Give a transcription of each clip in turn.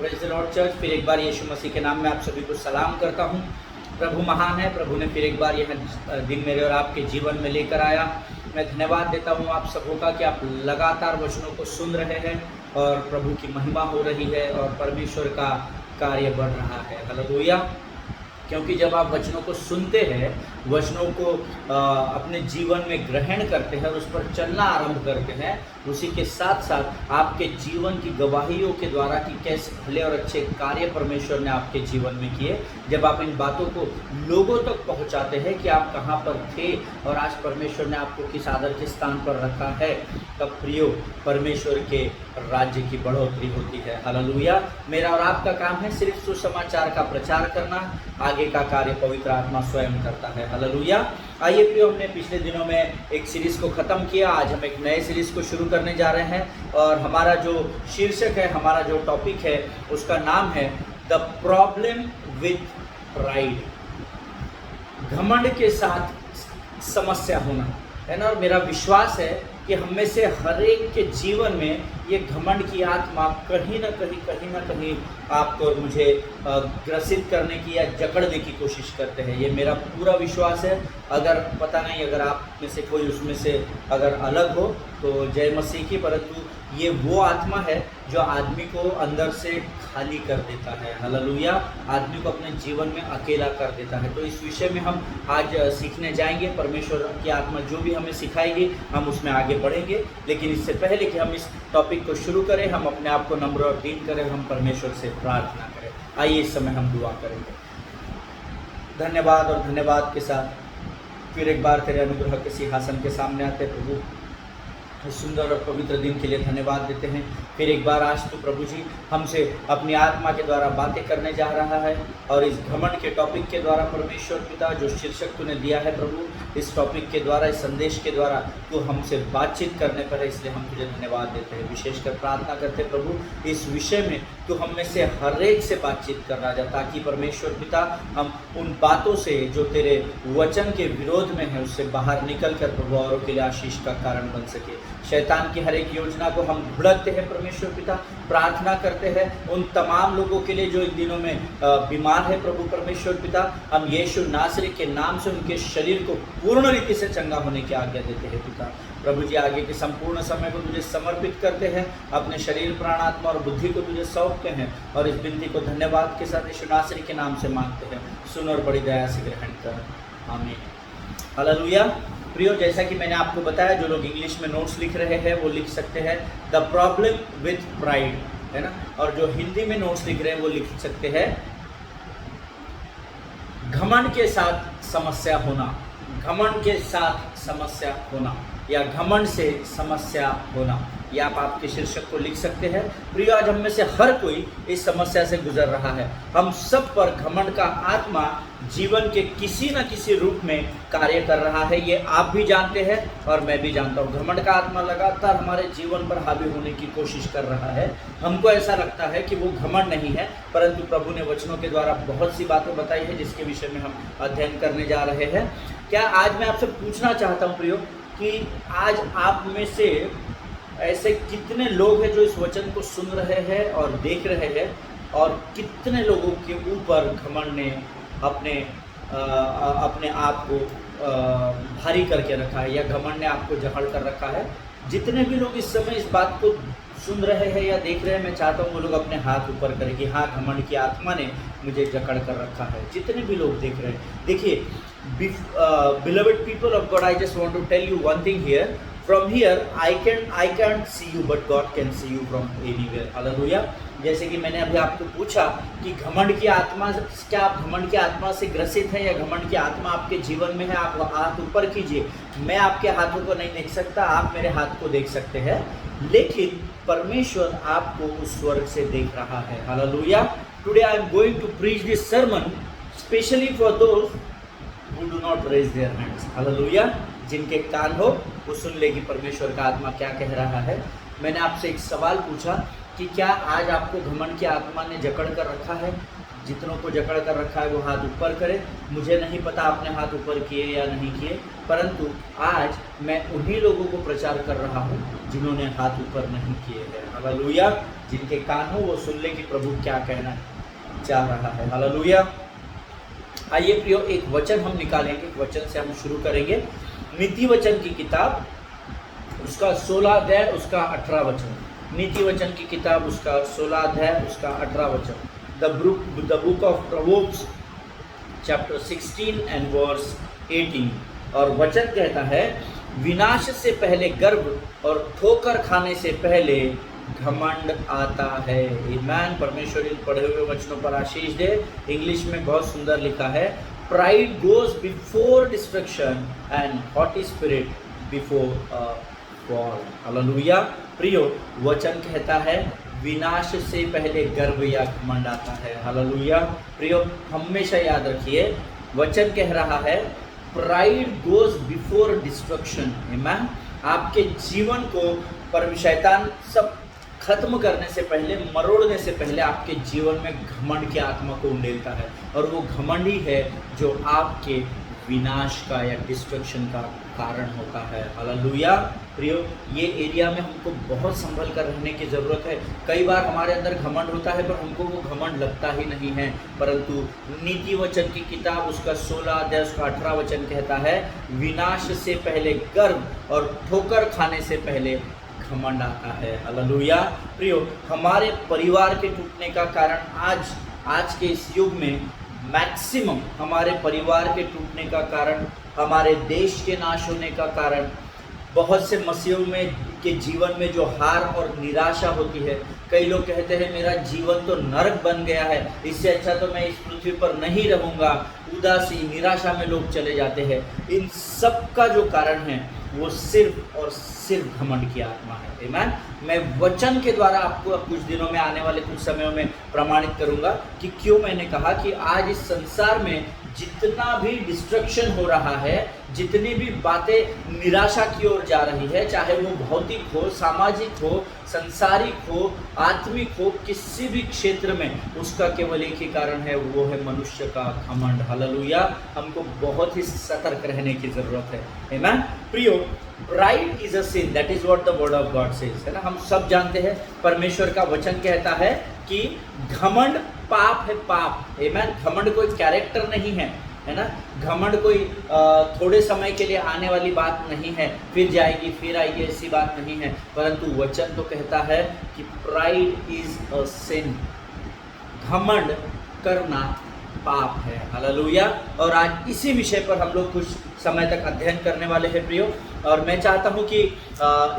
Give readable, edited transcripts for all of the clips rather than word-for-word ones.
Praise the Lord church. फिर एक बार यीशु मसीह के नाम में आप सभी को सलाम करता हूँ। प्रभु महान है। प्रभु ने फिर एक बार यह दिन मेरे और आपके जीवन में लेकर आया। मैं धन्यवाद देता हूँ आप सबों का कि आप लगातार वचनों को सुन रहे हैं और प्रभु की महिमा हो रही है और परमेश्वर का कार्य बढ़ रहा है। हालेलुया। क्योंकि जब आप वचनों को सुनते हैं, वचनों को अपने जीवन में ग्रहण करते हैं और उस पर चलना आरंभ करते हैं, उसी के साथ साथ आपके जीवन की गवाहियों के द्वारा कि कैसे भले और अच्छे कार्य परमेश्वर ने आपके जीवन में किए, जब आप इन बातों को लोगों तक पहुंचाते हैं कि आप कहां पर थे और आज परमेश्वर ने आपको किस आदर के स्थान पर रखा है, तब प्रियो परमेश्वर के राज्य की बढ़ोतरी होती है। हालेलुया। मेरा और आपका काम है सिर्फ सुसमाचार का प्रचार करना, आगे का कार्य पवित्र आत्मा स्वयं करता है। हालेलुया। आइए प्रियो, हमने पिछले दिनों में एक सीरीज को ख़त्म किया, आज हम एक नए सीरीज को शुरू करने जा रहे हैं और हमारा जो शीर्षक है, हमारा जो टॉपिक है, उसका नाम है द प्रॉब्लम विथ प्राइड। घमंड के साथ समस्या होना, है ना। और मेरा विश्वास है कि हम में से हर एक के जीवन में ये घमंड की आत्मा कहीं ना कहीं आपको और मुझे ग्रसित करने की या जकड़ने की कोशिश करते हैं। ये मेरा पूरा विश्वास है। अगर पता नहीं, अगर आप में से कोई उसमें से अगर अलग हो तो जय मसीह की, परंतु ये वो आत्मा है जो आदमी को अंदर से खाली कर देता है। हालेलुया। आदमी को अपने जीवन में अकेला कर देता है। तो इस विषय में हम आज सीखने जाएंगे। परमेश्वर की आत्मा जो भी हमें सिखाएगी हम उसमें आगे बढ़ेंगे। लेकिन इससे पहले कि हम इस टॉपिक को शुरू करें, हम अपने आप को नम्र और दीन करें, हम परमेश्वर से प्रार्थना करें। आइए इस समय हम दुआ करेंगे। धन्यवाद और धन्यवाद के साथ फिर एक बार तेरे अनुग्रह के सिंहासन के सामने आते प्रभु, इस सुंदर और पवित्र दिन के लिए धन्यवाद देते हैं। फिर एक बार आज तो प्रभु जी हमसे अपनी आत्मा के द्वारा बातें करने जा रहा है और इस घमंड के टॉपिक के द्वारा परमेश्वर पिता जो शीर्षक तूने दिया है प्रभु, इस टॉपिक के द्वारा, इस संदेश के द्वारा तू हमसे बातचीत करने पर है, इसलिए हम तुझे धन्यवाद देते हैं। विशेषकर प्रार्थना करते प्रभु इस विषय में तू हम में से हर एक से बातचीत कर रहा जा, ताकि परमेश्वर पिता हम उन बातों से जो तेरे वचन के विरोध में है उससे बाहर निकल कर प्रभु औरों के लिए आशीष का कारण बन सके। शैतान की हर एक योजना को हम भुड़कते हैं परमेश्वर पिता। प्रार्थना करते हैं उन तमाम लोगों के लिए जो इन दिनों में बीमार है प्रभु परमेश्वर पिता, हम यीशु नासरी के नाम से उनके शरीर को पूर्ण रीति से चंगा होने की आज्ञा देते हैं पिता। प्रभु जी आगे के संपूर्ण समय को तुझे समर्पित करते हैं, अपने शरीर, प्राण, आत्मा और बुद्धि को तुझे सौंपते हैं और इस विनती को धन्यवाद के साथ यीशु नासरी के नाम से मांगते हैं। सुन और बड़ी दया से ग्रहण कर, आमीन। हालेलुया। प्रियो, जैसा कि मैंने आपको बताया, जो लोग इंग्लिश में नोट्स लिख रहे हैं वो लिख सकते हैं द प्रॉब्लम विथ प्राइड, है ना। और जो हिंदी में नोट्स लिख रहे हैं वो लिख सकते हैं घमंड के साथ समस्या होना, घमंड के साथ समस्या होना या घमंड से समस्या होना। या आप आपके शीर्षक को लिख सकते हैं। प्रियो, आज हम में से हर कोई इस समस्या से गुजर रहा है। हम सब पर घमंड का आत्मा जीवन के किसी न किसी रूप में कार्य कर रहा है। ये आप भी जानते हैं और मैं भी जानता हूँ। घमंड का आत्मा लगातार हमारे जीवन पर हावी होने की कोशिश कर रहा है। हमको ऐसा लगता है कि वो घमंड नहीं है, परंतु प्रभु ने वचनों के द्वारा बहुत सी बातें बताई है जिसके विषय में हम अध्ययन करने जा रहे हैं। क्या आज मैं आपसे पूछना चाहता हूँ प्रियो कि आज आप में से ऐसे कितने लोग हैं जो इस वचन को सुन रहे हैं और देख रहे हैं, और कितने लोगों के ऊपर घमंड ने अपने आप को भारी करके रखा है या घमंड ने आपको जकड़ कर रखा है। जितने भी लोग इस समय इस बात को सुन रहे हैं या देख रहे हैं, मैं चाहता हूँ वो लोग अपने हाथ ऊपर करें कि हाँ, घमंड की आत्मा ने मुझे जकड़ कर रखा है। जितने भी लोग देख रहे हैं, देखिए beloved people of God, I just want to tell you one thing here. From here I can't see you, but God can see you from anywhere. Hallelujah. जैसे कि मैंने अभी आपको पूछा कि घमंड की आत्मा, क्या आप घमंड की आत्मा से ग्रसित हैं या घमंड की आत्मा आपके जीवन में है? आप हाथ ऊपर कीजिए। मैं आपके हाथों को नहीं देख सकता, आप मेरे हाथ को देख सकते हैं, लेकिन परमेश्वर आपको उस स्वर्ग से देख रहा है। Hallelujah. Today I am going to preach this sermon specially for those who do not raise their hands. Hallelujah. जिनके कान हो वो सुन ले कि परमेश्वर का आत्मा क्या कह रहा है। मैंने आपसे एक सवाल पूछा कि कि क्या आज आपको घमंड की आत्मा ने जकड़ कर रखा है? जितनों को जकड़ कर रखा है वो हाथ ऊपर करे। मुझे नहीं पता आपने हाथ ऊपर किए या नहीं किए, परंतु आज मैं उन्हीं लोगों को प्रचार कर रहा हूँ जिन्होंने हाथ ऊपर नहीं किए हैं। हालेलुया। जिनके कान हो वो सुन ले कि प्रभु क्या कहना चाह रहा है। हालेलुया। आइए प्रियो, एक वचन हम निकालेंगे, एक वचन से हम शुरू करेंगे। नीति वचन की किताब उसका 16 अध्याय उसका 18 वचन। नीति वचन की किताब उसका 16 अध्याय उसका 18 वचन। The book of Proverbs chapter 16 and verse 18। और वचन कहता है, विनाश से पहले गर्व और ठोकर खाने से पहले घमंड आता है। ईमान। परमेश्वर इन पढ़े हुए वचनों पर आशीष दे। इंग्लिश में बहुत सुंदर लिखा है, pride goes before destruction and haughty spirit before fall. Hallelujah. प्रियो, वचन कहता है विनाश से पहले गर्व या घमंड आता है। हालेलुया। प्रियो, हमेशा याद रखिए, वचन कह रहा है प्राइड गोज बिफोर डिस्ट्रक्शन। आमीन। आपके जीवन को शैतान सब खत्म करने से पहले, मरोड़ने से पहले आपके जीवन में घमंड की आत्मा को उंडेलता है, और वो घमंड ही है जो आपके विनाश का या डिस्ट्रक्शन का कारण होता है। हालेलुया। प्रियो, ये एरिया में हमको बहुत संभल कर रहने की ज़रूरत है। कई बार हमारे अंदर घमंड होता है पर हमको वो घमंड लगता ही नहीं है, परंतु नीति वचन की किताब उसका 16 अध्याय उसका 18 वचन कहता है, विनाश से पहले गर्व और ठोकर खाने से पहले घमंड आता है। हालेलुया। प्रियो, हमारे परिवार के टूटने का कारण आज के इस युग में मैक्सिमम हमारे परिवार के टूटने का कारण, हमारे देश के नाश होने का कारण, बहुत से मसीहों में के जीवन में जो हार और निराशा होती है। कई लोग कहते हैं मेरा जीवन तो नरक बन गया है, इससे अच्छा तो मैं इस पृथ्वी पर नहीं रहूँगा। उदासी, निराशा में लोग चले जाते हैं। इन सब का जो कारण है वो सिर्फ और सिर्फ घमंड की आत्मा है। आमीन। मैं वचन के द्वारा आपको कुछ दिनों में, आने वाले कुछ समयों में प्रमाणित करूंगा कि क्यों मैंने कहा कि आज इस संसार में जितना भी डिस्ट्रक्शन हो रहा है, जितनी भी बातें निराशा की ओर जा रही है, चाहे वो भौतिक हो, सामाजिक हो, संसारिक हो, आत्मिक हो, किसी भी क्षेत्र में, उसका केवल एक ही कारण है, वो है मनुष्य का घमंड। हालेलुया। हमको बहुत ही सतर्क रहने की जरूरत है। आमीन। प्रियो, pride is a sin, that is what the word of God says, है ना। हम सब जानते हैं, परमेश्वर का वचन कहता है कि घमंड पाप है, पाप। आमीन। घमंड कोई कैरेक्टर नहीं है, है ना। घमंड कोई थोड़े समय के लिए आने वाली बात नहीं है, फिर जाएगी फिर आएगी, ऐसी बात नहीं है, परंतु वचन तो कहता है कि प्राइड इज अ सिन, घमंड करना पाप है। हालेलुया। और आज इसी विषय पर हम लोग कुछ समय तक अध्ययन करने वाले हैं प्रियो। और मैं चाहता हूं कि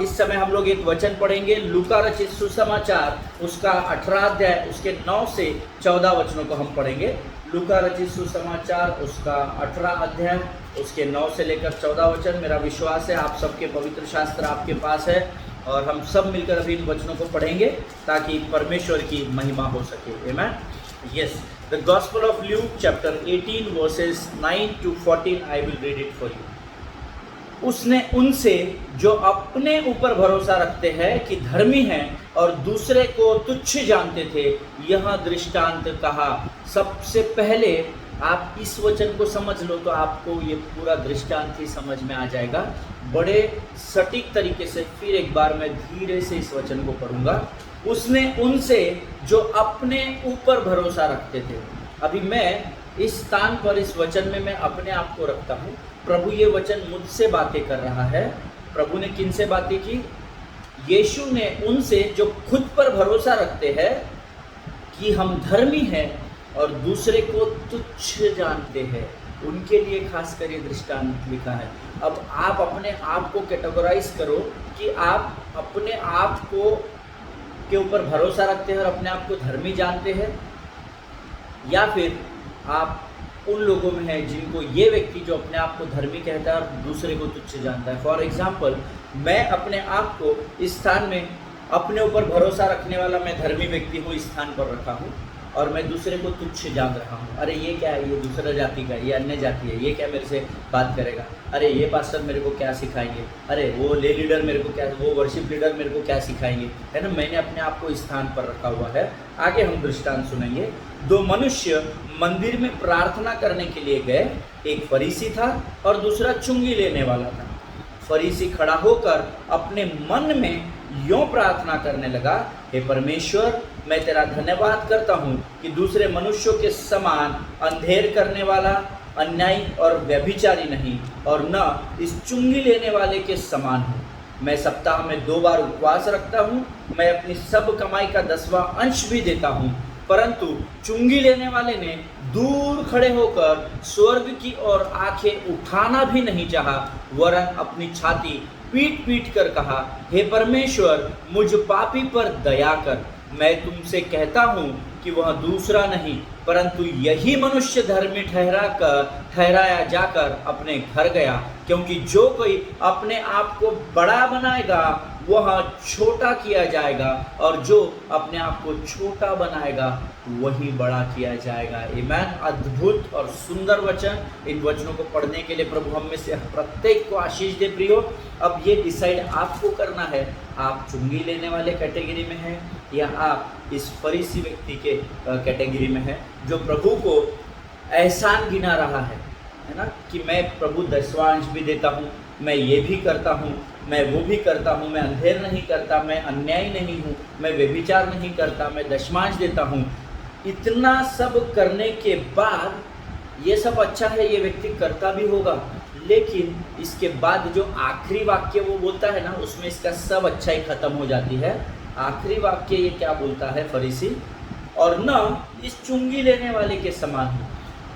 इस समय हम लोग एक वचन पढ़ेंगे, लूका रचित सुसमाचार उसका 18 अध्याय उसके 9 से 14 वचनों को हम पढ़ेंगे। लूका रचित सुसमाचार उसका 18 अध्याय उसके 9 से लेकर 14 वचन। मेरा विश्वास है आप सबके पवित्र शास्त्र आपके पास है, और हम सब मिलकर अभी इन वचनों को पढ़ेंगे ताकि परमेश्वर की महिमा हो सके। आमीन। Yes, the Gospel of Luke chapter 18 verses 9 to 14, I will read it for you. उसने उनसे जो अपने ऊपर भरोसा रखते हैं कि धर्मी हैं और दूसरे को तुच्छ जानते थे, यह दृष्टांत कहा। सबसे पहले आप इस वचन को समझ लो तो आपको ये पूरा दृष्टांत ही समझ में आ जाएगा बड़े सटीक तरीके से। फिर एक बार मैं धीरे से इस वचन को पढ़ूंगा। उसने उनसे जो अपने ऊपर भरोसा रखते थे। अभी मैं इस स्थान पर, इस वचन में मैं अपने आप को रखता हूँ। प्रभु ये वचन मुझसे बातें कर रहा है। प्रभु ने किन से बातें की? यीशु ने उनसे जो खुद पर भरोसा रखते हैं कि हम धर्मी हैं और दूसरे को तुच्छ जानते हैं, उनके लिए खास कर ये दृष्टांत लिखा है। अब आप अपने आप को कैटेगराइज करो कि आप अपने आप को के ऊपर भरोसा रखते हैं और अपने आप को धर्मी जानते हैं, या फिर आप उन लोगों में हैं जिनको ये व्यक्ति जो अपने आप को धर्मी कहता है और दूसरे को तुच्छ जानता है। फॉर एग्जाम्पल, मैं अपने आप को इस स्थान में अपने ऊपर भरोसा रखने वाला मैं धर्मी व्यक्ति हूँ, इस स्थान पर रखा हूँ। और मैं दूसरे को तुच्छ जान रहा हूँ। अरे ये क्या है, ये दूसरा जाति का, ये अन्य जाति है, ये क्या मेरे से बात करेगा, अरे ये पास्टर मेरे को क्या सिखाएंगे, अरे वो ले लीडर मेरे को क्या, वो वर्शिप लीडर मेरे को क्या सिखाएंगे, है ना। मैंने अपने आप को स्थान पर रखा हुआ है। आगे हम दृष्टांत सुनेंगे। 2 मनुष्य मंदिर में प्रार्थना करने के लिए गए, एक फरीसी था और दूसरा चुंगी लेने वाला था। फरीसी खड़ा होकर अपने मन में यूं प्रार्थना करने लगा, हे परमेश्वर, मैं तेरा धन्यवाद करता हूँ कि दूसरे मनुष्यों के समान अंधेर करने वाला, अन्यायी और व्यभिचारी नहीं, और न इस चुंगी लेने वाले के समान हूँ। मैं सप्ताह में 2 बार उपवास रखता हूँ, मैं अपनी सब कमाई का 10वां अंश भी देता हूँ। परंतु चुंगी लेने वाले ने दूर खड़े होकर स्वर्ग की ओर आंखें उठाना भी नहीं चाहा, वरन अपनी छाती पीट पीट कर कहा, हे परमेश्वर, मुझ पापी पर दया कर। मैं तुमसे कहता हूँ कि वह दूसरा नहीं परंतु यही मनुष्य धर्मी ठहराया जाकर अपने घर गया, क्योंकि जो कोई अपने आप को बड़ा बनाएगा वह छोटा किया जाएगा, और जो अपने आप को छोटा बनाएगा वही बड़ा किया जाएगा। आमीन। अद्भुत और सुंदर वचन। इन वचनों को पढ़ने के लिए प्रभु हम में से प्रत्येक को आशीष दे। प्रियो, अब ये डिसाइड आपको करना है, आप चुंगी लेने वाले कैटेगरी में हैं या आप इस फरीसी व्यक्ति के कैटेगरी में हैं, जो प्रभु को एहसान गिना रहा है ना, कि मैं प्रभु 10वां अंश भी देता हूँ, मैं ये भी करता हूँ, मैं वो भी करता हूँ, मैं अंधेर नहीं करता, मैं अन्यायी नहीं हूँ, मैं व्यभिचार नहीं करता, मैं दशमांश देता हूँ। इतना सब करने के बाद ये सब अच्छा है, ये व्यक्ति करता भी होगा, लेकिन इसके बाद जो आखिरी वाक्य वो बोलता है ना, उसमें इसका सब अच्छाई खत्म हो जाती है। आखिरी वाक्य ये क्या बोलता है फरीसी, और न इस चुंगी लेने वाले के समान हूँ।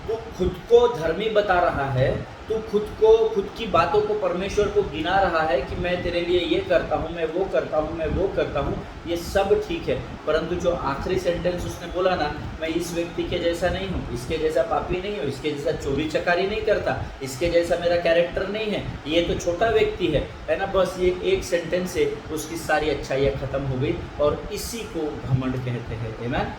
तू खुद को धर्मी बता रहा है, तू खुद की बातों को परमेश्वर को गिना रहा है कि मैं तेरे लिए ये करता हूँ, मैं वो करता हूँ, मैं वो करता हूँ, ये सब ठीक है। परंतु जो आखिरी सेंटेंस उसने बोला ना, मैं इस व्यक्ति के जैसा नहीं हूँ, इसके जैसा पापी नहीं हूँ, इसके जैसा चोरी चकारी नहीं करता, इसके जैसा मेरा कैरेक्टर नहीं है, ये तो छोटा व्यक्ति है ना। बस ये एक सेंटेंस से उसकी सारी अच्छाइयाँ खत्म हो गई, और इसी को घमंड कहते हैं। आमीन।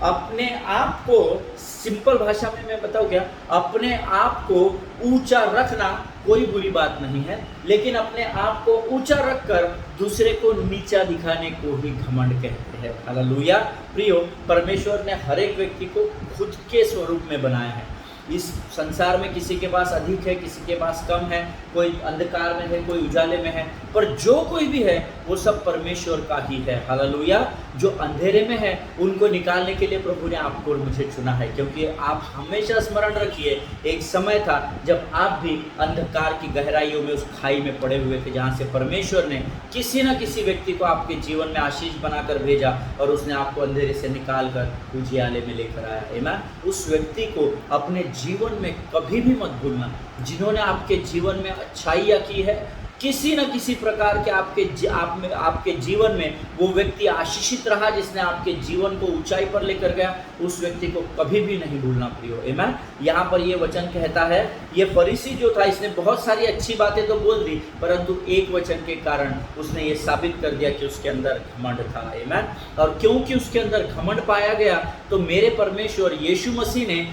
अपने आप को, सिंपल भाषा में मैं बताऊँ क्या, अपने आप को ऊंचा रखना कोई बुरी बात नहीं है, लेकिन अपने आप को ऊंचा रखकर दूसरे को नीचा दिखाने को ही घमंड कहते हैं। हालेलुया। प्रियो, परमेश्वर ने हर एक व्यक्ति को खुद के स्वरूप में बनाया है। इस संसार में किसी के पास अधिक है, किसी के पास कम है, कोई अंधकार में है, कोई उजाले में है, पर जो कोई भी है वो सब परमेश्वर का ही है। हालेलुया। जो अंधेरे में है उनको निकालने के लिए प्रभु ने आपको और मुझे चुना है, क्योंकि आप हमेशा स्मरण रखिए, एक समय था जब आप भी अंधकार की गहराइयों में, उस खाई में पड़े हुए थे, जहाँ से परमेश्वर ने किसी न किसी व्यक्ति को आपके जीवन में आशीष बनाकर भेजा, और उसने आपको अंधेरे से निकाल कर उजियाले में लेकर आया। आमीन। उस व्यक्ति को अपने जीवन में कभी भी मत भूलना, जिन्होंने आपके जीवन में अच्छाइयाँ की है, किसी न किसी प्रकार के आपके जीवन में वो व्यक्ति आशीषित रहा, जिसने आपके जीवन को ऊंचाई पर लेकर गया, उस व्यक्ति को कभी भी नहीं भूलना। प्रियो, आमीन। यहाँ पर ये वचन कहता है, ये फरीसी जो था, इसने बहुत सारी अच्छी बातें तो बोल दी, परंतु एक वचन के कारण उसने ये साबित कर दिया कि उसके अंदर घमंड था। आमीन। और क्योंकि उसके अंदर घमंड पाया गया, तो मेरे परमेश्वर यीशु मसीह ने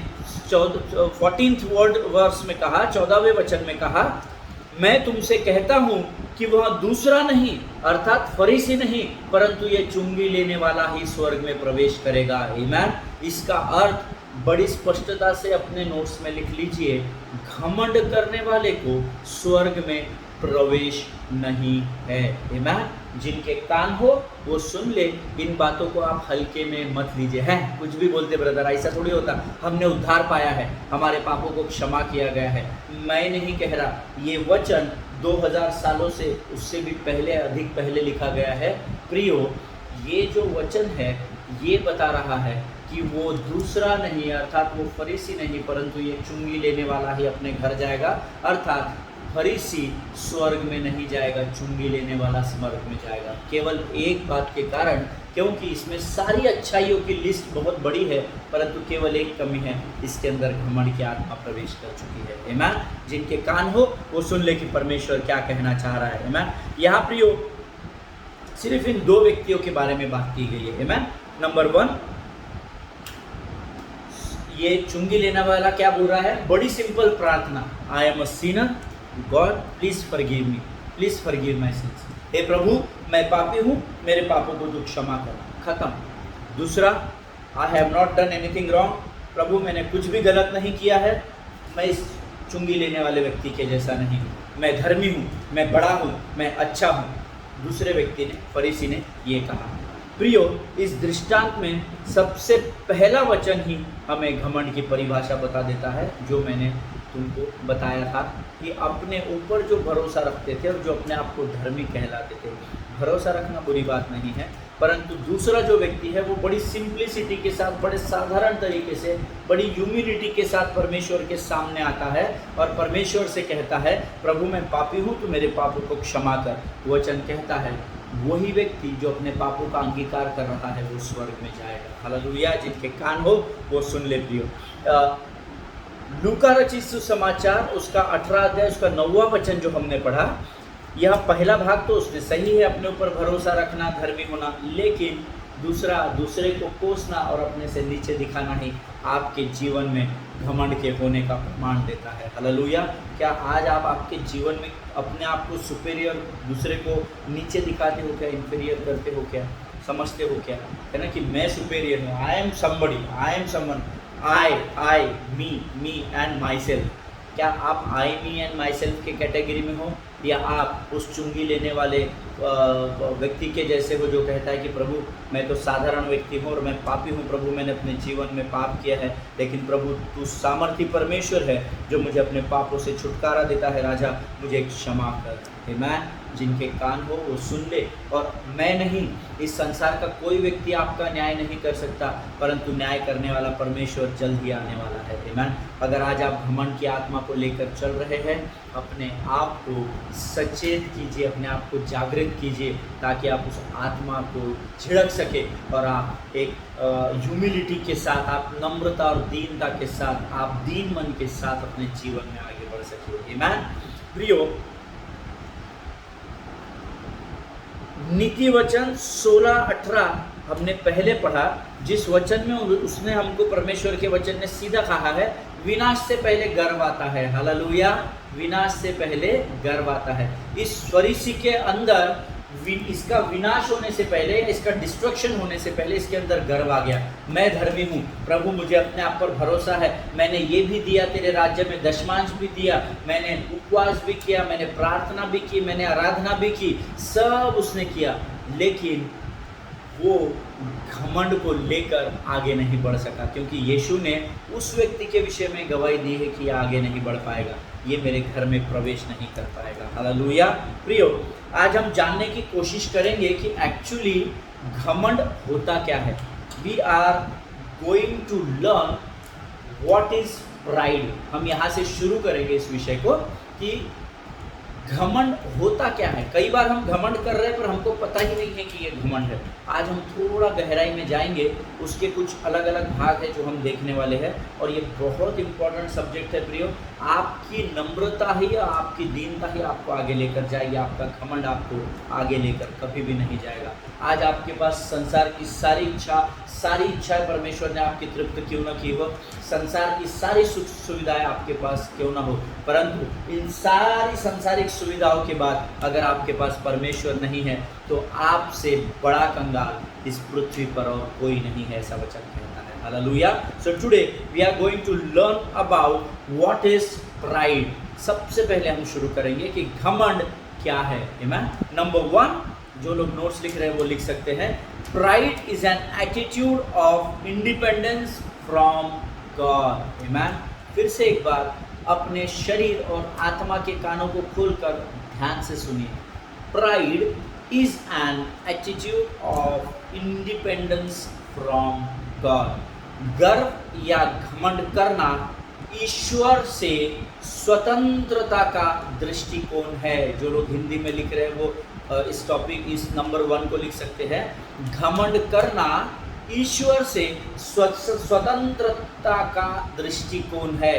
14th वर्स में कहा, 14वें वचन में कहा, मैं तुमसे कहता हूँ कि वह दूसरा नहीं, अर्थात फरीसी नहीं, परंतु ये चुंगी लेने वाला ही स्वर्ग में प्रवेश करेगा। आमीन। इसका अर्थ बड़ी स्पष्टता से अपने नोट्स में लिख लीजिए, घमंड करने वाले को स्वर्ग में प्रवेश नहीं है। आमीन। जिनके कान हो वो सुन ले, इन बातों को आप हल्के में मत लीजिए। हैं कुछ भी बोलते ब्रदर, ऐसा थोड़ी होता, हमने उद्धार पाया है, हमारे पापों को क्षमा किया गया है। मैं नहीं कह रहा, ये वचन 2000 सालों से, उससे भी पहले, अधिक पहले लिखा गया है। प्रियो, ये जो वचन है ये बता रहा है कि वो दूसरा नहीं, अर्थात वो फरीसी नहीं, परंतु ये चुंगी लेने वाला ही अपने घर जाएगा। अर्थात फरीसी स्वर्ग में नहीं जाएगा, चुंगी लेने वाला स्वर्ग में जाएगा। केवल एक बात के कारण, क्योंकि इसमें सारी अच्छाइयों की लिस्ट बहुत बड़ी है, परंतु केवल एक कमी है, इसके अंदर घमंड की आत्मा प्रवेश कर चुकी है। आमीन। जिनके कान हो वो सुन ले कि परमेश्वर क्या कहना चाह रहा है। आमीन। यहाँ प्रियो सिर्फ इन 2 व्यक्तियों के बारे में बात की गई है। आमीन। नंबर 1, ये चुंगी लेने वाला क्या बोल रहा है? बड़ी सिंपल प्रार्थना, I am a sinner, God please forgive me, please forgive my sins. हे प्रभु मैं पापी हूँ, मेरे पापों को तू क्षमा कर। खत्म। दूसरा, I have not done anything wrong, प्रभु मैंने कुछ भी गलत नहीं किया है, मैं इस चुंगी लेने वाले व्यक्ति के जैसा नहीं हूँ, मैं धर्मी हूँ, मैं बड़ा हूँ, मैं अच्छा हूँ। दूसरे व्यक्ति ने, फरीसी ने ये कहा। प्रियो, इस दृष्टांत में सबसे पहला वचन ही हमें घमंड की परिभाषा बता देता है, जो मैंने तुमको बताया था कि अपने ऊपर जो भरोसा रखते थे और जो अपने आप को धर्मी कहलाते थे। भरोसा रखना बुरी बात नहीं है, परंतु दूसरा जो व्यक्ति है वो बड़ी सिंप्लिसिटी के साथ, बड़े साधारण तरीके से, बड़ी ह्यूमिलिटी के साथ परमेश्वर के सामने आता है और परमेश्वर से कहता है, प्रभु मैं पापी हूँ, तो मेरे पापों को क्षमा कर। वचन कहता है वही व्यक्ति जो अपने पापों का अंगीकार कर रहा है वो स्वर्ग में जाएगा। हालेलुया। जिनके कान हो वो सुन ले। प्रियो, लूका रचित सुसमाचार उसका 18 अध्याय उसका 9वां वचन जो हमने पढ़ा, यह पहला भाग तो उसने सही है, अपने ऊपर भरोसा रखना, धर्मी होना, लेकिन दूसरा, दूसरे को कोसना और अपने से नीचे दिखाना ही आपके जीवन में घमंड के होने का प्रमाण देता है। हालेलुया। क्या आज आप आपके जीवन में अपने आप को सुपेरियर, दूसरे को नीचे दिखाते हो क्या, इंफीरियर करते हो क्या, समझते हो क्या, है ना, कि मैं सुपेरियर हूँ, I am somebody, I am someone, I me and my self. क्या आप आई मी एंड माई सेल्फ के कैटेगरी में हो, या आप उस चुंगी लेने वाले व्यक्ति के जैसे हो जो कहता है कि प्रभु मैं तो साधारण व्यक्ति हूँ और मैं पापी हूँ, प्रभु मैंने अपने जीवन में पाप किया है, लेकिन प्रभु तू सामर्थी परमेश्वर है जो मुझे अपने पापों से छुटकारा देता है, राजा मुझे क्षमा कर। मैं जिनके कान हो वो सुन ले। और मैं नहीं, इस संसार का कोई व्यक्ति आपका न्याय नहीं कर सकता, परंतु न्याय करने वाला परमेश्वर जल्द ही आने वाला है। आमीन। अगर आज आप घमंड की आत्मा को लेकर चल रहे हैं, अपने आप को सचेत कीजिए, अपने आप को जागृत कीजिए, ताकि आप उस आत्मा को झिड़क सके और आप एक ह्यूमिलिटी के साथ, आप नम्रता और दीनता के साथ, आप दीन मन के साथ अपने जीवन में आगे बढ़ सके। आमीन। प्रियो, नीति वचन 16-18 हमने पहले पढ़ा, जिस वचन में उसने हमको, परमेश्वर के वचन ने सीधा कहा है, विनाश से पहले गर्व आता है। हालेलुया। विनाश से पहले गर्व आता है। इस फरीसी के अंदर इसका विनाश होने से पहले, इसका डिस्ट्रक्शन होने से पहले इसके अंदर गर्व आ गया। मैं धर्मी हूँ प्रभु, मुझे अपने आप पर भरोसा है, मैंने ये भी दिया तेरे राज्य में, दशमांश भी दिया, मैंने उपवास भी किया, मैंने प्रार्थना भी की, मैंने आराधना भी की, सब उसने किया, लेकिन वो घमंड को लेकर आगे नहीं बढ़ सका, क्योंकि यीशु ने उस व्यक्ति के विषय में गवाही दी है कि आगे नहीं बढ़ पाएगा, ये मेरे घर में प्रवेश नहीं कर पाएगा। हालेलुया। प्रियो, आज हम जानने की कोशिश करेंगे कि एक्चुअली घमंड होता क्या है। We are going to learn what is pride. हम यहाँ से शुरू करेंगे इस विषय को कि घमंड होता क्या है। कई बार हम घमंड कर रहे हैं पर हमको पता ही नहीं है कि ये घमंड है। आज हम थोड़ा गहराई में जाएंगे, उसके कुछ अलग अलग भाग है जो हम देखने वाले हैं, और ये बहुत इंपॉर्टेंट सब्जेक्ट है प्रियो। आपकी नम्रता ही, आपकी दीनता ही आपको आगे लेकर जाएगी, आपका घमंड आपको आगे लेकर कभी भी नहीं जाएगा। आज आपके पास संसार की सारी इच्छाएं परमेश्वर ने आपकी तृप्त क्यों ना की हो, संसार की सारी सुख सुविधाएं आपके पास क्यों ना हो, परंतु इन सारी सांसारिक सुविधाओं के बाद अगर आपके पास परमेश्वर नहीं है तो आपसे बड़ा कंगाल इस पृथ्वी पर और कोई नहीं है, ऐसा वचन कहता है। Hallelujah. So today we are going to learn about what is pride. सबसे पहले हम शुरू करेंगे कि घमंड क्या है। आमीन। नंबर 1, जो लोग नोट्स लिख रहे हैं वो लिख सकते हैं, pride is an attitude of independence from God. आमीन। फिर से एक बार अपने शरीर और आत्मा के कानों को खोलकर ध्यान से सुनिए। Pride is an attitude of independence from God. गर्व या घमंड करना ईश्वर से स्वतंत्रता का दृष्टिकोण है। जो लोग हिंदी में लिख रहे हैं वो इस टॉपिक, इस नंबर 1 को लिख सकते हैं। घमंड करना ईश्वर से स्वतंत्रता का दृष्टिकोण है।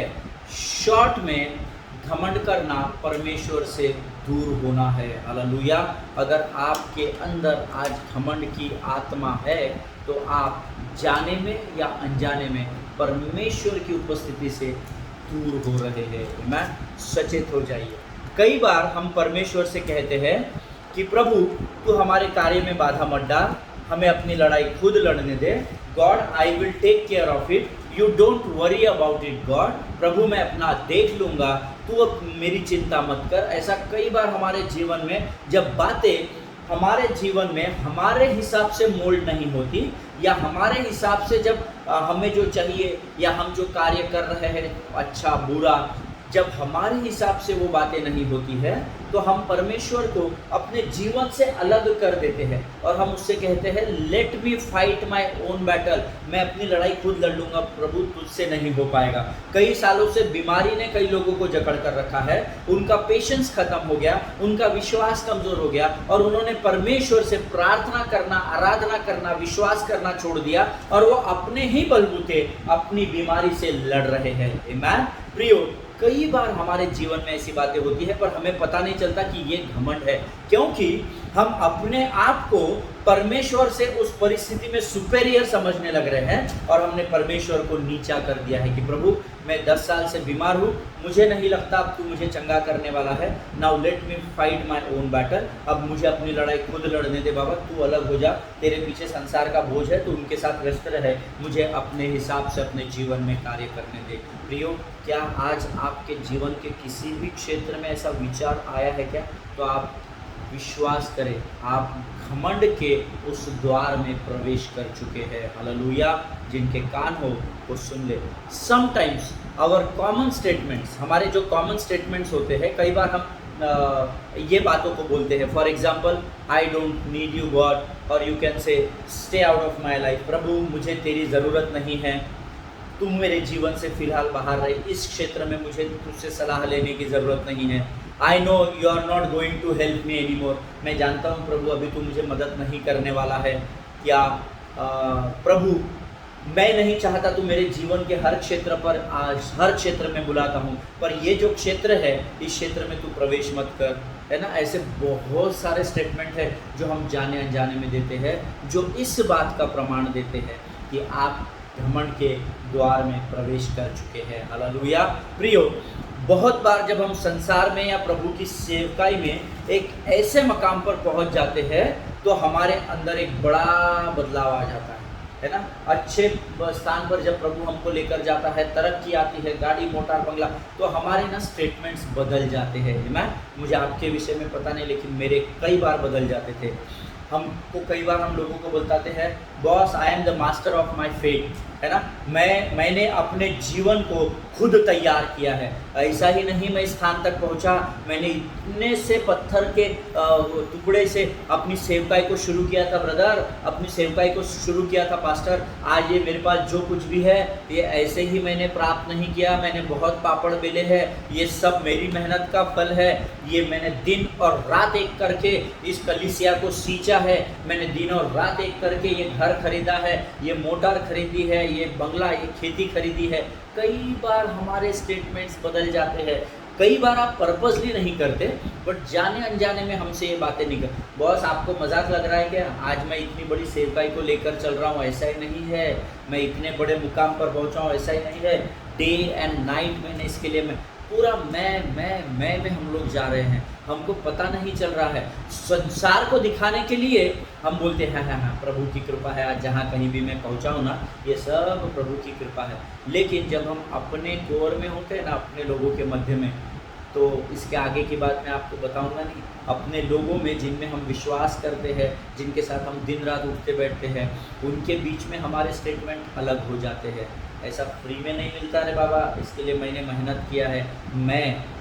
शॉर्ट में, घमंड करना परमेश्वर से दूर होना है। हालेलुया। अगर आपके अंदर आज घमंड की आत्मा है तो आप जाने में या अनजाने में परमेश्वर की उपस्थिति से दूर हो रहे हैं। मैं सचेत हो जाइए। कई बार हम परमेश्वर से कहते हैं कि प्रभु तू हमारे कार्य में बाधा मत डाल, हमें अपनी लड़ाई खुद लड़ने दे। God I will take care of it, you don't worry about it God. प्रभु मैं अपना देख लूँगा, तू अब मेरी चिंता मत कर। ऐसा कई बार हमारे जीवन में जब बातें हमारे जीवन में हमारे हिसाब से मोल्ड नहीं होती, या हमारे हिसाब से जब हमें जो चाहिए या हम जो कार्य कर रहे हैं अच्छा बुरा, जब हमारे हिसाब से वो बातें नहीं होती है तो हम परमेश्वर को अपने जीवन से अलग कर देते हैं और हम उससे कहते हैं let me fight my own battle, मैं अपनी लड़ाई खुद लड़ लूँगा प्रभु, तुझसे नहीं हो पाएगा। कई सालों से बीमारी ने कई लोगों को जकड़ कर रखा है, उनका पेशेंस खत्म हो गया, उनका विश्वास कमज़ोर हो गया और उन्होंने परमेश्वर से प्रार्थना करना, आराधना करना, विश्वास करना छोड़ दिया और वो अपने ही बलबूते अपनी बीमारी से लड़ रहे हैं। आमीन प्रियो, कई बार हमारे जीवन में ऐसी बातें होती है पर हमें पता नहीं चलता कि ये घमंड है, क्योंकि हम अपने आप को परमेश्वर से उस परिस्थिति में सुपेरियर समझने लग रहे हैं और हमने परमेश्वर को नीचा कर दिया है कि प्रभु मैं 10 साल से बीमार हूँ, मुझे नहीं लगता अब तू मुझे चंगा करने वाला है। Now let me fight my own battle, अब मुझे अपनी लड़ाई खुद लड़ने दे बाबा, तू अलग हो जा, तेरे पीछे संसार का बोझ है, तू उनके साथ व्यस्त रहे, मुझे अपने हिसाब से अपने जीवन में कार्य करने दे। प्रियो, क्या आज आपके जीवन के किसी भी क्षेत्र में ऐसा विचार आया है क्या? तो आप विश्वास करें, आप घमंड के उस द्वार में प्रवेश कर चुके हैं। हालेलुया। जिनके कान हो वो सुन ले। समटाइम्स आवर कॉमन स्टेटमेंट्स, हमारे जो कॉमन स्टेटमेंट्स होते हैं, कई बार हम ये बातों को बोलते हैं। For example, I don't need you God, और you can say stay out of my life, प्रभु मुझे तेरी ज़रूरत नहीं है, तुम मेरे जीवन से फिलहाल बाहर रहे, इस क्षेत्र में मुझे तुझसे सलाह लेने की ज़रूरत नहीं है। I know you are not going to help me any more, मैं जानता हूँ प्रभु अभी तू मुझे मदद नहीं करने वाला है। या प्रभु मैं नहीं चाहता तू मेरे जीवन के हर क्षेत्र पर हर क्षेत्र में बुलाता हूँ, पर ये जो क्षेत्र है इस क्षेत्र में तू प्रवेश मत कर, है ना। ऐसे बहुत सारे स्टेटमेंट है जो हम जाने अनजाने में देते हैं, जो इस बात का प्रमाण देते हैं कि आप घमंड के द्वार में प्रवेश कर चुके हैं। हालेलुया। प्रियो, बहुत बार जब हम संसार में या प्रभु की सेवकाई में एक ऐसे मकाम पर पहुंच जाते हैं तो हमारे अंदर एक बड़ा बदलाव आ जाता है ना। अच्छे स्थान पर जब प्रभु हमको लेकर जाता है, तरक्की आती है, गाड़ी मोटर बंगला, तो हमारे ना स्टेटमेंट्स बदल जाते हैं। मैं मुझे आपके विषय में पता नहीं, लेकिन मेरे कई बार बदल जाते थे। हमको कई बार हम लोगों को बताते हैं boss I am the master of my fate, है ना। मैंने अपने जीवन को खुद तैयार किया है। ऐसा ही नहीं मैं इस स्थान तक पहुंचा, मैंने इतने से पत्थर के टुकड़े से अपनी सेवकाई को शुरू किया था ब्रदर, अपनी सेवकाई को शुरू किया था पास्टर। आज ये मेरे पास जो कुछ भी है ये ऐसे ही मैंने प्राप्त नहीं किया, मैंने बहुत पापड़ बेले हैं, ये सब मेरी मेहनत का फल है। ये मैंने दिन और रात एक करके इस कलीसिया को सींचा है, मैंने दिन और रात एक करके ये घर खरीदा है, ये मोटर खरीदी है, ये बंगला, ये खेती खरीदी है। कई बार हमारे स्टेटमेंट्स बदल जाते हैं। कई बार आप पर्पसली नहीं करते, बट जाने अनजाने में हमसे ये बातें नहीं कर। बॉस आपको मजाक लग रहा है क्या? आज मैं इतनी बड़ी सेवकाई को लेकर चल रहा हूँ, ऐसा ही नहीं है। मैं इतने बड़े मुकाम पर पहुँचा हूँ, ऐसा ही नहीं है। डे एंड नाइट मैंने इसके लिए मैं पूरा मैं में हम लोग जा रहे हैं, हमको पता नहीं चल रहा है। संसार को दिखाने के लिए हम बोलते हैं हाँ प्रभु की कृपा है, आज जहाँ कहीं भी मैं पहुँचा हूँ ना, ये सब प्रभु की कृपा है। लेकिन जब हम अपने कोर में होते हैं ना, अपने लोगों के मध्य में, तो इसके आगे की बात मैं आपको बताऊंगा नहीं। अपने लोगों में जिनमें हम विश्वास करते हैं, जिनके साथ हम दिन रात उठते बैठते हैं, उनके बीच में हमारे स्टेटमेंट अलग हो जाते हैं। ऐसा फ्री में नहीं मिलता रे बाबा, इसके लिए मैंने मेहनत किया है।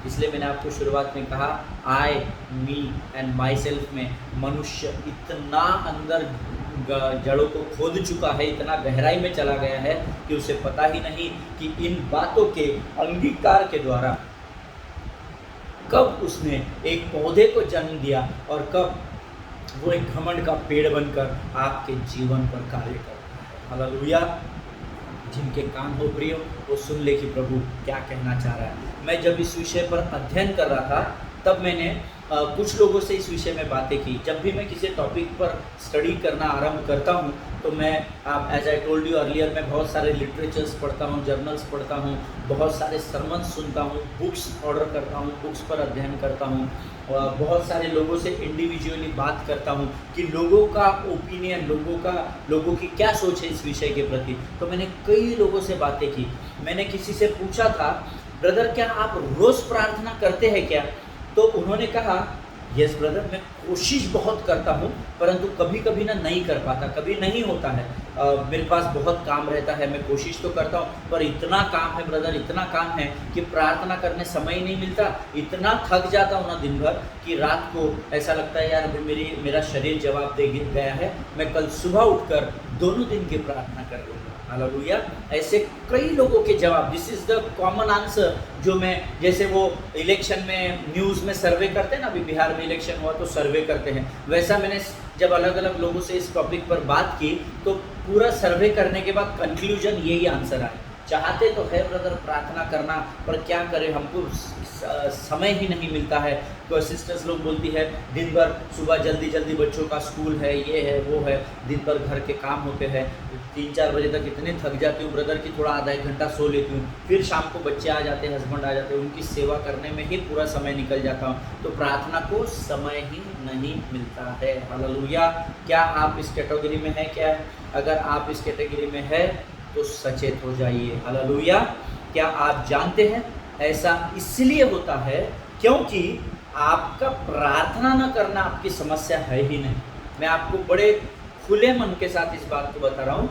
इसलिए मैंने आपको शुरुआत में कहा आई मी एंड माई सेल्फ में मनुष्य इतना अंदर जड़ों को खोद चुका है, इतना गहराई में चला गया है कि उसे पता ही नहीं कि इन बातों के अंगीकार के द्वारा कब उसने एक पौधे को जन्म दिया और कब वो एक घमंड का पेड़ बनकर आपके जीवन पर कार्य करता है। हालेलुया। जिनके कान हो प्रियो वो सुन ले कि प्रभु क्या कहना चाह रहा है। मैं जब इस विषय पर अध्ययन कर रहा था तब मैंने कुछ लोगों से इस विषय में बातें की। जब भी मैं किसी टॉपिक पर स्टडी करना आरंभ करता हूँ तो मैं as I told you earlier, मैं बहुत सारे लिटरेचर्स पढ़ता हूँ, जर्नल्स पढ़ता हूँ, बहुत सारे सरमन सुनता हूँ, बुक्स ऑर्डर करता हूँ, बुक्स पर अध्ययन करता हूँ, बहुत सारे लोगों से इंडिविजुअली बात करता हूँ कि लोगों का ओपिनियन, लोगों की क्या सोच है इस विषय के प्रति। तो मैंने कई लोगों से बातें की। मैंने किसी से पूछा था, ब्रदर क्या आप रोज़ प्रार्थना करते हैं क्या? तो उन्होंने कहा, यस ब्रदर, मैं कोशिश बहुत करता हूँ, परंतु कभी कभी ना नहीं कर पाता, कभी नहीं होता है। मेरे पास बहुत काम रहता है, मैं कोशिश तो करता हूँ पर इतना काम है ब्रदर, इतना काम है कि प्रार्थना करने समय ही नहीं मिलता। इतना थक जाता हूँ ना दिन भर कि रात को ऐसा लगता है यार अभी मेरा शरीर जवाब दे गया है, मैं कल सुबह उठकर दोनों दिन की प्रार्थना कर लूँगा। हालेलुया। ऐसे कई लोगों के जवाब, this is the common answer जो मैं, जैसे वो इलेक्शन में न्यूज़ में सर्वे करते हैं ना, अभी बिहार में इलेक्शन हुआ तो सर्वे करते हैं, वैसा मैंने जब अलग अलग लोगों से इस टॉपिक पर बात की तो पूरा सर्वे करने के बाद कंक्लूजन यही आंसर आया। चाहते तो है ब्रदर प्रार्थना करना, पर क्या करें, हमको समय ही नहीं मिलता है। तो सिस्टर्स लोग बोलती है दिन भर, सुबह जल्दी जल्दी बच्चों का स्कूल है, ये है वो है, दिन भर घर के काम होते हैं, 3-4 बजे तक इतने थक जाती हूँ ब्रदर कि थोड़ा आधा एक घंटा सो लेती हूँ, फिर शाम को बच्चे आ जाते हैं, हस्बैंड आ जाते हैं, उनकी सेवा करने में ही पूरा समय निकल जाता हूँ, तो प्रार्थना को समय ही नहीं मिलता है। हालेलुया। क्या आप इस कैटेगरी में है क्या? अगर आप इस कैटेगरी में है तो सचेत हो जाइए। हालेलुया। क्या आप जानते हैं ऐसा इसलिए होता है क्योंकि आपका प्रार्थना न करना आपकी समस्या है ही नहीं। मैं आपको बड़े खुले मन के साथ इस बात को बता रहा हूँ।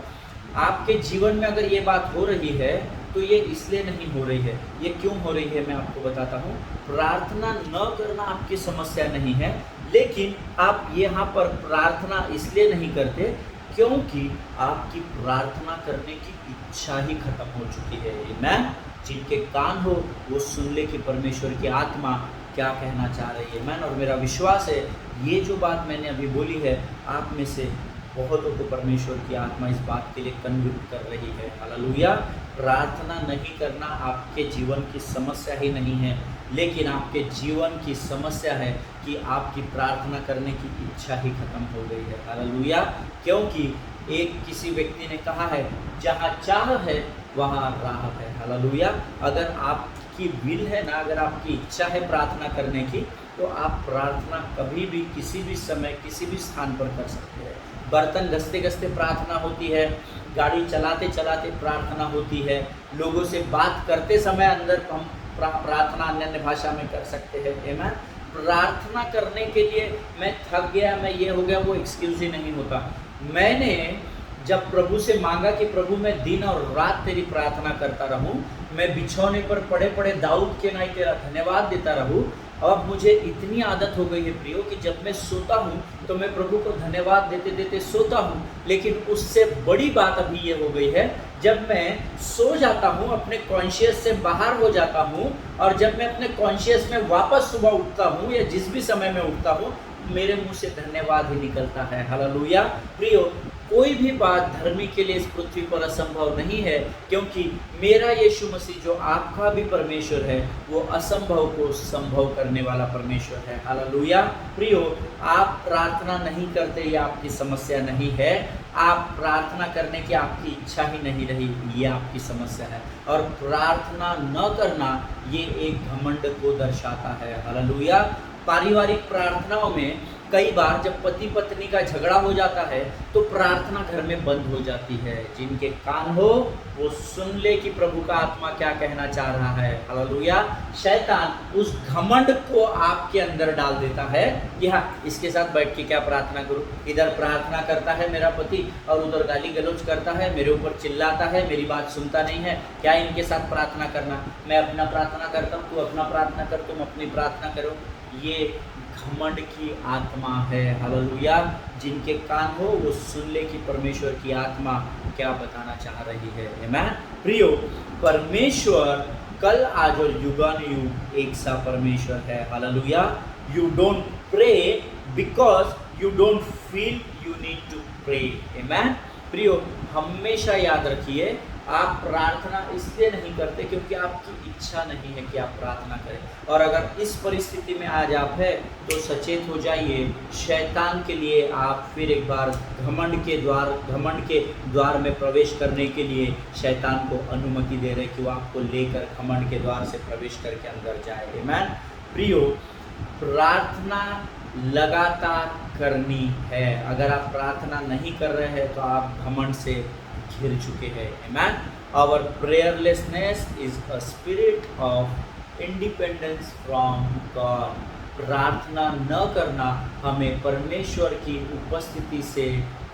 आपके जीवन में अगर ये बात हो रही है तो ये इसलिए नहीं हो रही है। ये क्यों हो रही है मैं आपको बताता हूँ। प्रार्थना न करना आपकी समस्या नहीं है, लेकिन आप यहाँ पर प्रार्थना इसलिए नहीं करते क्योंकि आपकी प्रार्थना करने की इच्छा ही खत्म हो चुकी है। आमीन। जिनके कान हो वो सुन ले कि परमेश्वर की आत्मा क्या कहना चाह रही है। आमीन। और मेरा विश्वास है ये जो बात मैंने अभी बोली है, आप में से बहुतों को परमेश्वर की आत्मा इस बात के लिए कन्विक्ट कर रही है। हालेलुया। प्रार्थना नहीं करना आपके जीवन की समस्या ही नहीं है, लेकिन आपके जीवन की समस्या है कि आपकी प्रार्थना करने की इच्छा ही खत्म हो गई है। हालेलुया। क्योंकि किसी व्यक्ति ने कहा है, जहाँ चाह है वहाँ राह है। हालेलुया। अगर आपकी विल है ना, अगर आपकी इच्छा है प्रार्थना करने की, तो आप प्रार्थना कभी भी किसी भी समय किसी भी स्थान पर कर सकते हैं। बर्तन घसते घसते प्रार्थना होती है, गाड़ी चलाते चलाते प्रार्थना होती है, लोगों से बात करते समय अंदर हम प्रार्थना अन्य भाषा में कर सकते हैं। आमीन। प्रार्थना करने के लिए मैं थक गया, मैं ये हो गया, वो एक्सक्यूज ही नहीं होता। मैंने जब प्रभु से मांगा कि प्रभु मैं दिन और रात तेरी प्रार्थना करता रहूं, मैं बिछौने पर पड़े पड़े दाऊद के नाई तेरा धन्यवाद देता रहूं, अब मुझे इतनी आदत हो गई है प्रियो कि जब मैं सोता हूँ तो मैं प्रभु को धन्यवाद देते देते सोता हूँ। लेकिन उससे बड़ी बात अभी ये हो गई है, जब मैं सो जाता हूँ, अपने कॉन्शियस से बाहर हो जाता हूँ, और जब मैं अपने कॉन्शियस में वापस सुबह उठता हूँ या जिस भी समय में उठता हूँ, मेरे मुंह से धन्यवाद ही निकलता है। हालेलुया। प्रियो, कोई भी बात धर्मी के लिए इस पृथ्वी पर असंभव नहीं है, क्योंकि मेरा यीशु मसीह जो आपका भी परमेश्वर है, वो असंभव को संभव करने वाला परमेश्वर है। हालेलुया। प्रियो, आप प्रार्थना नहीं करते, ये आपकी समस्या नहीं है। आप प्रार्थना करने की आपकी इच्छा ही नहीं रही, ये आपकी समस्या है। और प्रार्थना न करना ये एक घमंड को दर्शाता है। हालेलुया। पारिवारिक प्रार्थनाओं में कई बार जब पति पत्नी का झगड़ा हो जाता है तो प्रार्थना घर में बंद हो जाती है। जिनके कान हो वो सुन ले कि प्रभु का आत्मा क्या कहना चाह रहा है। हालेलुया। शैतान उस घमंड को आपके अंदर डाल देता है कि हाँ, इसके साथ बैठ के क्या प्रार्थना करूं, इधर प्रार्थना करता है मेरा पति और उधर गाली गलौज करता है, मेरे ऊपर चिल्लाता है, मेरी बात सुनता नहीं है, क्या इनके साथ प्रार्थना करना। मैं अपना प्रार्थना करता हूँ, तू अपना प्रार्थना कर, तुम अपनी प्रार्थना करो। ये घमंड की आत्मा है। हालेलुया। जिनके कान हो वो सुन ले कि परमेश्वर की आत्मा क्या बताना चाह रही है। आमीन। प्रियो, परमेश्वर कल आज और युगानुयुग एक सा परमेश्वर है। Hallelujah. You don't pray because you don't feel you need to pray. Amen. प्रियो, हमेशा याद रखिए, आप प्रार्थना इसलिए नहीं करते क्योंकि आपकी इच्छा नहीं है कि आप प्रार्थना करें। और अगर इस परिस्थिति में आज आप हैं तो सचेत हो जाइए, शैतान के लिए आप फिर एक बार घमंड के द्वार में प्रवेश करने के लिए शैतान को अनुमति दे रहे कि वो आपको लेकर घमंड के द्वार से प्रवेश करके अंदर जाए। आमीन। प्रियो, प्रार्थना लगातार करनी है। अगर आप प्रार्थना नहीं कर रहे हैं तो आप घमंड से घिर चुके हैं। आमीन। Our prayerlessness is a spirit of independence from God. प्रार्थना न करना हमें परमेश्वर की उपस्थिति से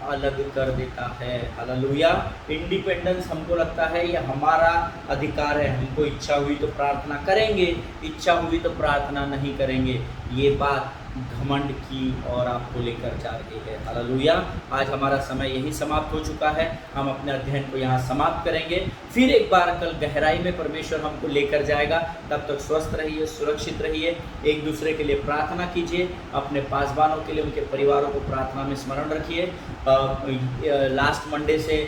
अलग कर देता है। हालेलुया। इंडिपेंडेंस हमको लगता है ये हमारा अधिकार है, हमको इच्छा हुई तो प्रार्थना करेंगे, इच्छा हुई तो प्रार्थना नहीं करेंगे। ये बात घमंड की और आपको लेकर जा रही है। हालेलुया। आज हमारा समय यही समाप्त हो चुका है, हम अपने अध्ययन को यहाँ समाप्त करेंगे। फिर एक बार कल गहराई में परमेश्वर हमको लेकर जाएगा। तब तक स्वस्थ रहिए, सुरक्षित रहिए, एक दूसरे के लिए प्रार्थना कीजिए, अपने पासवानों के लिए, उनके परिवारों को प्रार्थना में स्मरण रखिए। लास्ट मंडे से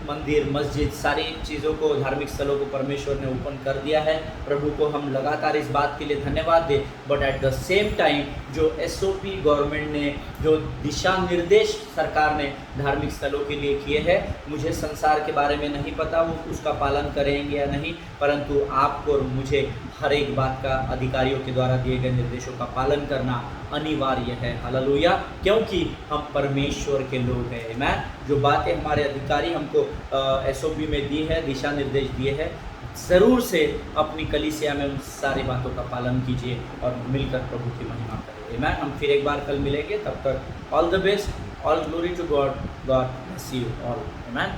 मंदिर, मस्जिद, सारी चीज़ों को, धार्मिक स्थलों को परमेश्वर ने ओपन कर दिया है। प्रभु को हम लगातार इस बात के लिए धन्यवाद दें। But at the same time जो SOP गवर्नमेंट ने, जो दिशा निर्देश सरकार ने धार्मिक स्थलों के लिए किए हैं, मुझे संसार के बारे में नहीं पता वो उसका पालन करेंगे या नहीं, परंतु आपको और मुझे हर एक बात का अधिकारियों के द्वारा दिए गए निर्देशों का पालन करना अनिवार्य है। हालेलुया। क्योंकि हम परमेश्वर के लोग हैं। आमीन। जो बातें हमारे अधिकारी हमको SOP में दी है, दिशा निर्देश दिए हैं, ज़रूर से अपनी कलीसिया में उन सारी बातों का पालन कीजिए और मिलकर प्रभु की महिमा करें। आमीन। हम फिर एक बार कल मिलेंगे, तब तक all the best, all glory to God, God bless you all. आमीन।